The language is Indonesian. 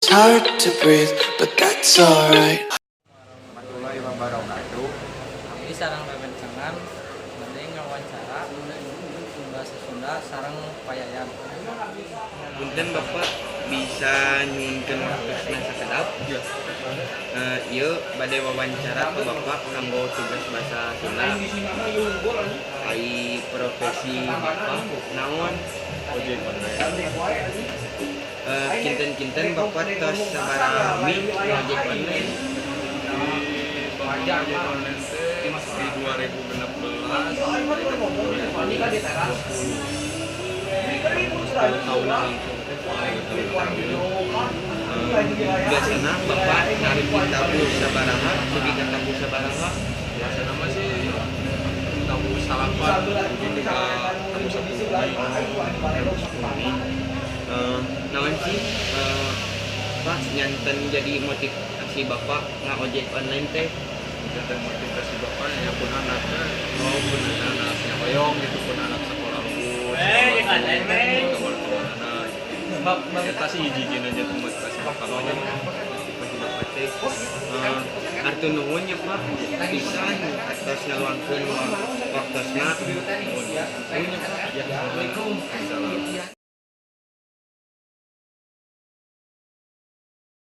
It's hard to breathe, but that's alright. Warahmatullahi wabarakatuh. Jadi sarang rerencangan mending ngawancara bahasa Sunda sarang payayan. Punten Bapak bisa nyunkeun waktusna sakedap. Ieu bade wawancara ke Bapak kanggo tugas bahasa Sunda. Ai profesi Bapak naon? Ojek online. Kinten-kinten Bapak tos sabarami ojek online. Di ojek online teh di 2016 tahun Biasana Bapak narik tabu sabaraha, segi ka tabu sabaraha. biasanya mah sih tahu salapan jadi ka tahu sepuluh Naon sih Pak nyanten jadi motivasi Bapak ngojek online teh? dan motivasi bapak ya pun anaknya pun anaknya hoyong gitu pun anak sekolah lulus kawan-kawan kita sih izin aja tuh motivasi bapak aja Motivasi Bapak teh artu nuhun ya Pak pisan atas ngaluangkeun waktosna. Nuhun ya Pak. ya. Assalamualaikum.